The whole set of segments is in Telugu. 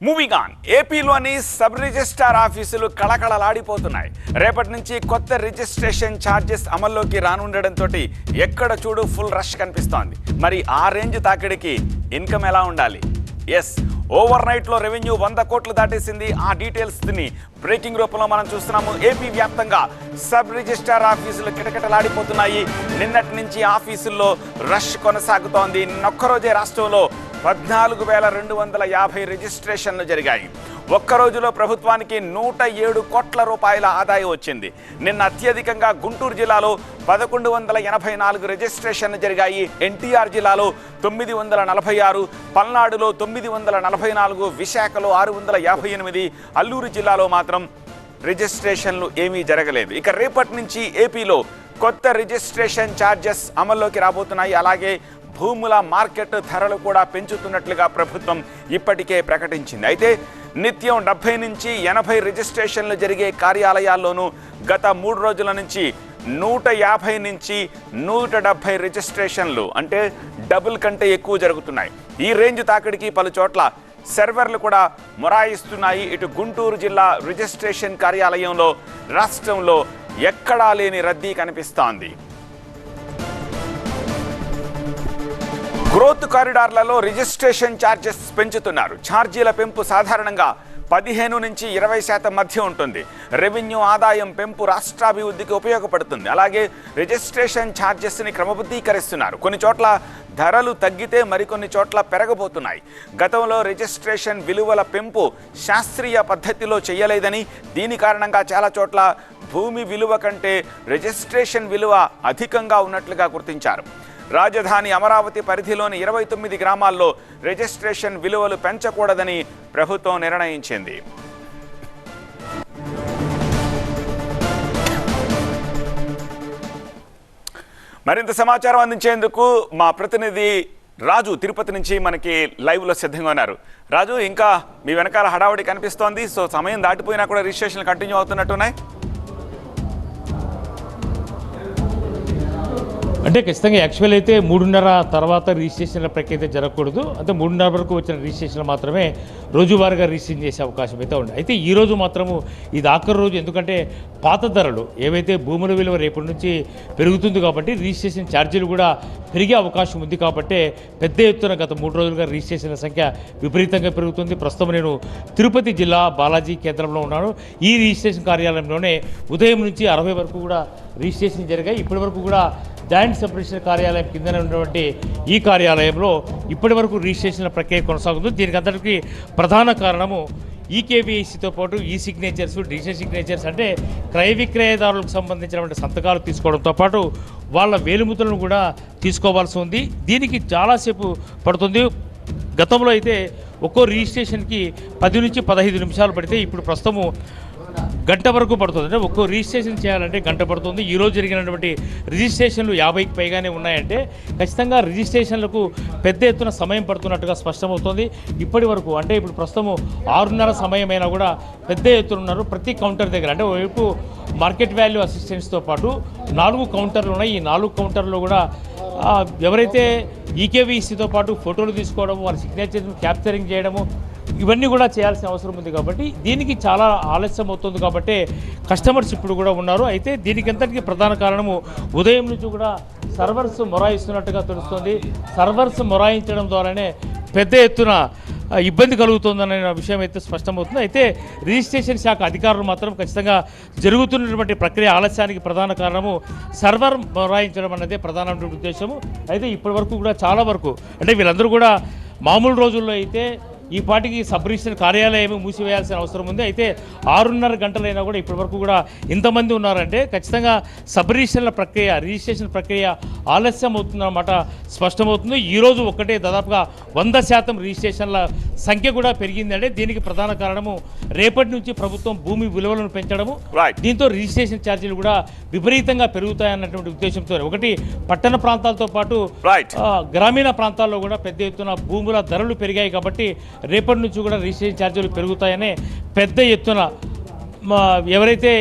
Moving on. ఏపీలోని సబ్ రిజిస్ట్రార్ ఆఫీసులు కళకళలాడిపోతున్నాయి. రేపటి నుంచి కొత్త రిజిస్ట్రేషన్ ఛార్జెస్ అమల్లోకి రానుండడంతో ఎక్కడ చూడు ఫుల్ రష్ కనిపిస్తోంది. మరి ఆ రేంజ్ తాకిడికి ఇన్కమ్ ఎలా ఉండాలి? ఎస్, ఓవర్ నైట్లో రెవెన్యూ 100 కోట్లు దాటేసింది. ఆ డీటెయిల్స్ని బ్రేకింగ్ రూపంలో మనం చూస్తున్నాము. ఏపీ వ్యాప్తంగా సబ్ రిజిస్ట్రార్ ఆఫీసులు కిటకిటలాడిపోతున్నాయి. నిన్నటి నుంచి ఆఫీసుల్లో రష్ కొనసాగుతోంది. నిన్నొక్కరోజే రాష్ట్రంలో 14,250 రిజిస్ట్రేషన్లు జరిగాయి. ఒక్కరోజులో ప్రభుత్వానికి 107 కోట్ల రూపాయల ఆదాయం వచ్చింది. నిన్న అత్యధికంగా గుంటూరు జిల్లాలో 1184 రిజిస్ట్రేషన్లు జరిగాయి. ఎన్టీఆర్ జిల్లాలో 946, పల్నాడులో 944, విశాఖలో 658, అల్లూరు జిల్లాలో మాత్రం రిజిస్ట్రేషన్లు ఏమీ జరగలేదు. ఇక రేపటి నుంచి ఏపీలో కొత్త రిజిస్ట్రేషన్ ఛార్జెస్ అమల్లోకి రాబోతున్నాయి. అలాగే భూముల మార్కెట్ ధరలు కూడా పెంచుతున్నట్లుగా ప్రభుత్వం ఇప్పటికే ప్రకటించింది. అయితే నిత్యం 70 నుంచి 80 రిజిస్ట్రేషన్లు జరిగే కార్యాలయాల్లోనూ గత 3 రోజుల నుంచి 150 నుంచి 170 రిజిస్ట్రేషన్లు, అంటే డబుల్ కంటే ఎక్కువ జరుగుతున్నాయి. ఈ రేంజ్ తాకిడికి పలు చోట్ల సర్వర్లు కూడా మొరాయిస్తున్నాయి. ఇటు గుంటూరు జిల్లా రిజిస్ట్రేషన్ కార్యాలయంలో రాష్ట్రంలో ఎక్కడా లేని రద్దీ కనిపిస్తోంది. గ్రోత్ కారిడార్లలో రిజిస్ట్రేషన్ ఛార్జెస్ పెంచుతున్నారు. ఛార్జీల పెంపు సాధారణంగా 15 నుంచి 20% మధ్య ఉంటుంది. రెవెన్యూ ఆదాయం పెంపు రాష్ట్రాభివృద్ధికి ఉపయోగపడుతుంది. అలాగే రిజిస్ట్రేషన్ ఛార్జెస్ని క్రమబద్ధీకరిస్తున్నారు. కొన్ని చోట్ల ధరలు తగ్గితే మరికొన్ని చోట్ల పెరగబోతున్నాయి. గతంలో రిజిస్ట్రేషన్ విలువల పెంపు శాస్త్రీయ పద్ధతిలో చేయలేదని, దీని కారణంగా చాలా చోట్ల భూమి విలువ కంటే రిజిస్ట్రేషన్ విలువ అధికంగా ఉన్నట్లుగా గుర్తించారు. రాజధాని అమరావతి పరిధిలోని 29 గ్రామాల్లో రిజిస్ట్రేషన్ విలువలు పెంచకూడదని ప్రభుత్వం నిర్ణయించింది. మరింత సమాచారం అందించేందుకు మా ప్రతినిధి రాజు తిరుపతి నుంచి మనకి లైవ్లో సిద్ధంగా ఉన్నారు. రాజు, ఇంకా మీ వెనకాల హడావుడి కనిపిస్తోంది. సో సమయం దాటిపోయినా కూడా రిజిస్ట్రేషన్ కంటిన్యూ అవుతున్నట్టున్నాయి. అంటే ఖచ్చితంగా యాక్చువల్ అయితే 3:30 తర్వాత రిజిస్ట్రేషన్ల ప్రక్రియ అయితే జరగకూడదు. అంటే 3:30 వరకు వచ్చిన రిజిస్ట్రేషన్లు మాత్రమే రోజువారీగా రిజిస్ట్రేషన్ చేసే అవకాశం అయితే ఉంది. అయితే ఈ రోజు మాత్రము ఇది ఆఖరి రోజు. ఎందుకంటే పాత ధరలు ఏవైతే భూముల విలువ రేపటి నుంచి పెరుగుతుంది కాబట్టి రిజిస్ట్రేషన్ ఛార్జీలు కూడా పెరిగే అవకాశం ఉంది. కాబట్టి పెద్ద ఎత్తున గత 3 రోజులుగా రిజిస్ట్రేషన్ల సంఖ్య విపరీతంగా పెరుగుతుంది. ప్రస్తుతం నేను తిరుపతి జిల్లా బాలాజీ కేంద్రంలో ఉన్నాను. ఈ రిజిస్ట్రేషన్ కార్యాలయంలోనే ఉదయం నుంచి 60 వరకు కూడా రిజిస్ట్రేషన్ జరిగాయి. ఇప్పటి వరకు కూడా జాయింట్ సబ్ రిజిస్టర్ కార్యాలయం కిందనే ఉన్నటువంటి ఈ కార్యాలయంలో ఇప్పటి వరకు రిజిస్ట్రేషన్ల ప్రక్రియ కొనసాగుతుంది. దీనికి అందరికీ ప్రధాన కారణము ఈకేవీఐసీతో పాటు ఈ సిగ్నేచర్స్, డిజిటల్ సిగ్నేచర్స్, అంటే క్రయ విక్రయదారులకు సంబంధించినటువంటి సంతకాలు తీసుకోవడంతో పాటు వాళ్ళ వేలిముద్రలను కూడా తీసుకోవాల్సి ఉంది. దీనికి చాలాసేపు పడుతుంది. గతంలో అయితే ఒక్కో రిజిస్ట్రేషన్కి 10 నుంచి 15 నిమిషాలు పడితే ఇప్పుడు ప్రస్తుతము గంట వరకు పడుతుంది. అంటే ఒక్కో రిజిస్ట్రేషన్ చేయాలంటే గంట పడుతుంది. ఈరోజు జరిగినటువంటి రిజిస్ట్రేషన్లు 50కి పైగానే ఉన్నాయంటే ఖచ్చితంగా రిజిస్ట్రేషన్లకు పెద్ద ఎత్తున సమయం పడుతున్నట్టుగా స్పష్టమవుతుంది. ఇప్పటి వరకు అంటే ఇప్పుడు ప్రస్తుతము 6:30 సమయమైనా కూడా పెద్ద ఎత్తున ఉన్నారు ప్రతి కౌంటర్ దగ్గర. అంటే వైపు మార్కెట్ వాల్యూ అసిస్టెంట్స్తో పాటు 4 కౌంటర్లు ఉన్నాయి. ఈ 4 కౌంటర్లో కూడా ఎవరైతే ఈకేవీసీతో పాటు ఫోటోలు తీసుకోవడము, వాళ్ళ సిగ్నేచర్ను క్యాప్చరింగ్ చేయడము, ఇవన్నీ కూడా చేయాల్సిన అవసరం ఉంది. కాబట్టి దీనికి చాలా ఆలస్యం అవుతుంది. కాబట్టి కస్టమర్స్ ఇప్పుడు కూడా ఉన్నారు. అయితే దీనికి అంతటికీ ప్రధాన కారణము ఉదయం నుంచి కూడా సర్వర్స్ మొరాయిస్తున్నట్టుగా తెలుస్తుంది. సర్వర్స్ మొరాయించడం ద్వారానే పెద్ద ఎత్తున ఇబ్బంది కలుగుతుందనే విషయం అయితే స్పష్టమవుతుంది. అయితే రిజిస్ట్రేషన్ శాఖ అధికారులు మాత్రం ఖచ్చితంగా జరుగుతున్నటువంటి ప్రక్రియ ఆలస్యానికి ప్రధాన కారణము సర్వర్ మొరాయించడం అన్నదే ప్రధానమైన ఉద్దేశము. అయితే ఇప్పటి వరకు కూడా చాలా వరకు అంటే వీళ్ళందరూ కూడా మామూలు రోజుల్లో అయితే ఈ పాటికి సబ్ రిజిస్టర్ కార్యాలయం మూసివేయాల్సిన అవసరం ఉంది. అయితే 6:30 గంటలైనా కూడా ఇప్పటి వరకు కూడా ఇంతమంది ఉన్నారంటే ఖచ్చితంగా సబ్ రిజిస్ట్రేషన్ ప్రక్రియ ఆలస్యం అవుతుందన్నమాట స్పష్టమవుతుంది. ఈరోజు ఒక్కటే దాదాపుగా 100% రిజిస్ట్రేషన్ల సంఖ్య కూడా పెరిగిందంటే దీనికి ప్రధాన కారణము రేపటి నుంచి ప్రభుత్వం భూమి విలువలను పెంచడము, దీంతో రిజిస్ట్రేషన్ ఛార్జీలు కూడా విపరీతంగా పెరుగుతాయన్నటువంటి ఉద్దేశంతో ఒకటి పట్టణ ప్రాంతాలతో పాటు గ్రామీణ ప్రాంతాల్లో కూడా పెద్ద ఎత్తున భూముల ధరలు పెరిగాయి. కాబట్టి రేపటి నుంచి కూడా రిజిస్ట్రేషన్ ఛార్జీలు పెరుగుతాయనే పెద్ద ఎత్తున ఎవరైతే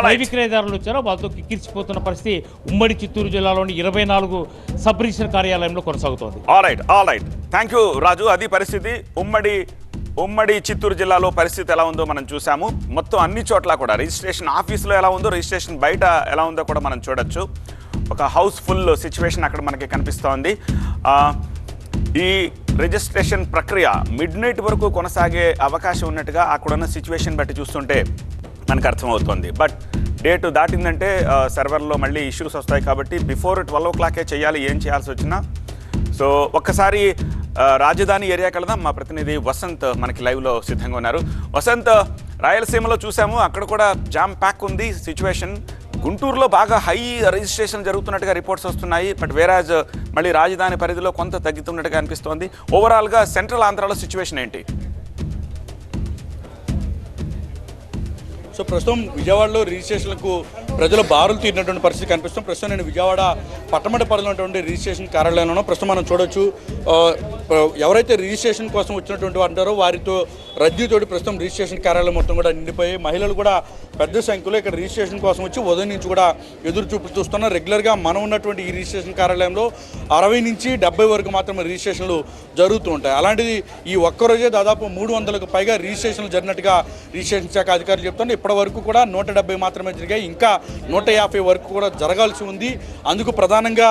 క్రయ విక్రయదారులు వచ్చారో వాళ్ళతో కిక్కిరిచిపోతున్న పరిస్థితి ఉమ్మడి చిత్తూరు జిల్లాలోని 24 సబ్ రిజిస్టర్ కార్యాలయంలో కొనసాగుతోంది. ఆల్ రైట్ థ్యాంక్ యూ రాజు. అది పరిస్థితి ఉమ్మడి ఉమ్మడి చిత్తూరు జిల్లాలో పరిస్థితి ఎలా ఉందో మనం చూసాము. మొత్తం అన్ని చోట్ల కూడా రిజిస్ట్రేషన్ ఆఫీసులో ఎలా ఉందో, రిజిస్ట్రేషన్ బయట ఎలా ఉందో కూడా మనం చూడొచ్చు. ఒక హౌస్ఫుల్ సిచ్యువేషన్ అక్కడ మనకి కనిపిస్తోంది. ఈ రిజిస్ట్రేషన్ ప్రక్రియ మిడ్ నైట్ వరకు కొనసాగే అవకాశం ఉన్నట్టుగా అక్కడున్న సిచ్యువేషన్ బట్టి చూస్తుంటే మనకు అర్థమవుతుంది. బట్ డేట్ దాటిందంటే సర్వర్లో మళ్ళీ ఇష్యూస్ వస్తాయి కాబట్టి బిఫోర్ 12 o'clock చేయాలి, ఏం చేయాల్సి వచ్చినా. సో ఒక్కసారి రాజధాని ఏరియాకి వెళదాం. మా ప్రతినిధి వసంత్ మనకి లైవ్లో సిద్ధంగా ఉన్నారు. వసంత్, రాయలసీమలో చూసాము, అక్కడ కూడా జామ్ ప్యాక్ ఉంది సిచ్యువేషన్. గుంటూరులో బాగా హై రిజిస్ట్రేషన్ జరుగుతున్నట్టుగా రిపోర్ట్స్ వస్తున్నాయి. బట్ వేరాజ్ మళ్ళీ రాజధాని పరిధిలో కొంత తగ్గుతున్నట్టుగా అనిపిస్తోంది. ఓవరాల్గా సెంట్రల్ ఆంధ్రాలో సిచ్యువేషన్ ఏంటి? సో ప్రస్తుతం విజయవాడలో రిజిస్ట్రేషన్లకు ప్రజలు బారులు తీరినటువంటి పరిస్థితి కనిపిస్తుంది. ప్రస్తుతం నేను విజయవాడ పట్టమట పరిధిలో ఉన్నటువంటి రిజిస్ట్రేషన్ కార్యాలయంలో ప్రస్తుతం మనం చూడొచ్చు. ఎవరైతే రిజిస్ట్రేషన్ కోసం వచ్చినటువంటి అంటారో వారితో రద్దీతోటి ప్రస్తుతం రిజిస్ట్రేషన్ కార్యాలయం మొత్తం కూడా నిండిపోయి మహిళలు కూడా పెద్ద సంఖ్యలో ఇక్కడ రిజిస్ట్రేషన్ కోసం వచ్చి ఉదయం నుంచి కూడా ఎదురు చూస్తున్నారు. రెగ్యులర్గా మనం ఉన్నటువంటి ఈ రిజిస్ట్రేషన్ కార్యాలయంలో 60 నుంచి 70 వరకు మాత్రమే రిజిస్ట్రేషన్లు జరుగుతూ ఉంటాయి. అలాంటిది ఈ ఒక్కరోజే దాదాపు 300కు పైగా రిజిస్ట్రేషన్లు జరిగినట్టుగా రిజిస్ట్రేషన్ శాఖ అధికారులు చెప్తున్నారు. ఇప్పటి వరకు కూడా 170 మాత్రమే జరిగాయి. ఇంకా 150 వరకు కూడా జరగాల్సి ఉంది. అందుకు ప్రధానంగా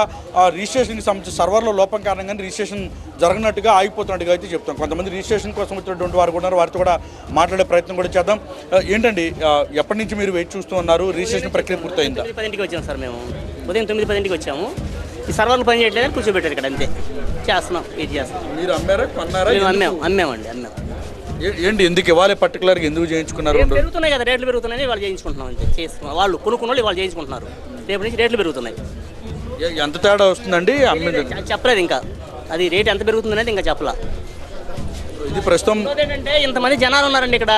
రిజిస్ట్రేషన్కి సంబంధించి సర్వర్లో లోపం కారణంగా రిజిస్ట్రేషన్ జరగనట్టుగా ఆగిపోతున్నట్టుగా అయితే చెప్తాం. కొంతమంది రిజిస్ట్రేషన్ కోసం వచ్చినటువంటి వారు కూడా వారితో కూడా మాట్లాడే ప్రయత్నం కూడా చేద్దాం. ఏంటండి, ఎప్పటి నుంచి మీరు వెయిట్ చూస్తూ ఉన్నారు? రిజిస్ట్రేషన్ ప్రక్రియ పూర్తయిందా? 9:10కి వచ్చాము సార్. మేము ఉదయం 9:10కి వచ్చాము. ఈ సర్వర్లు పని చేయట్లేదని కూర్చోబెట్టారు ఇక్కడ, అంతే. చేస్తున్నాం, వెయిట్ చేస్తున్నాం. మీరు అమ్మారా, కొన్నారా? అమ్మామండి. ఏంటి, ఎందుకు ఇవ్వాలి పర్టికులర్గా ఎందుకు చేయించుకున్నారు? పెరుగుతున్నాయి కదా, రేట్లు పెరుగుతున్నాయి, వాళ్ళు చేయించుకుంటున్నాం అంతే. చేస్తున్నాం, వాళ్ళు కొనుక్కున్న వాళ్ళు వాళ్ళు చేయించుకుంటున్నారు. రేపు నుంచి రేట్లు పెరుగుతున్నాయి. ఎంత తేడా వస్తుందండి? చెప్పలేదు ఇంకా, అది రేట్ ఎంత పెరుగుతుందనేది ఇంకా చెప్పలా. ఇది ప్రస్తుతం ఏంటంటే ఇంతమంది జనాలు ఉన్నారండి ఇక్కడ,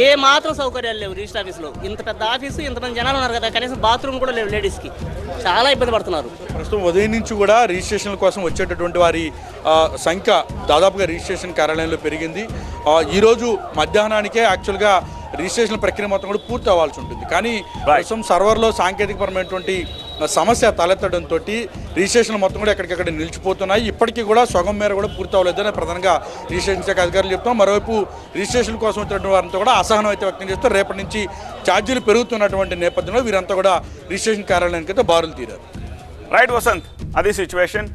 ఏ మాత్రం సౌకర్యాలు లేవు రిజిస్టర్ ఆఫీస్లో. ఇంత పెద్ద ఆఫీసు, ఇంతమంది జనాలు ఉన్నారు కదా, కనీసం బాత్రూమ్ కూడా లేవు లేడీస్కి. చాలా ఇబ్బంది పడుతున్నారు. ప్రస్తుతం ఉదయం నుంచి కూడా రిజిస్ట్రేషన్ల కోసం వచ్చేటటువంటి వారి సంఖ్య దాదాపుగా రిజిస్ట్రేషన్ కార్యాలయంలో పెరిగింది. ఈరోజు మధ్యాహ్నానికే యాక్చువల్గా రిజిస్ట్రేషన్ ప్రక్రియ మొత్తం కూడా పూర్తి అవ్వాల్సి ఉంటుంది. కానీ ప్రస్తుతం సర్వర్లో సాంకేతికపరమైనటువంటి సమస్య తలెత్తడంతో రిజిస్ట్రేషన్ మొత్తం కూడా ఎక్కడికక్కడ నిలిచిపోతున్నాయి. ఇప్పటికీ కూడా సగం మేర కూడా పూర్తి అవ్వలేదని ప్రధానంగా రిజిస్ట్రేషన్ శాఖ అధికారులు చెప్తాం. మరోవైపు రిజిస్ట్రేషన్ కోసం వచ్చినటువంటి వారంతా కూడా అసహనం అయితే వ్యక్తం చేస్తూ రేపటి నుంచి ఛార్జీలు పెరుగుతున్నటువంటి నేపథ్యంలో వీరంతా కూడా రిజిస్ట్రేషన్ కార్యాలయానికి అయితే బారులు తీరారు. రైట్ వసంత్, అది సిచ్యువేషన్.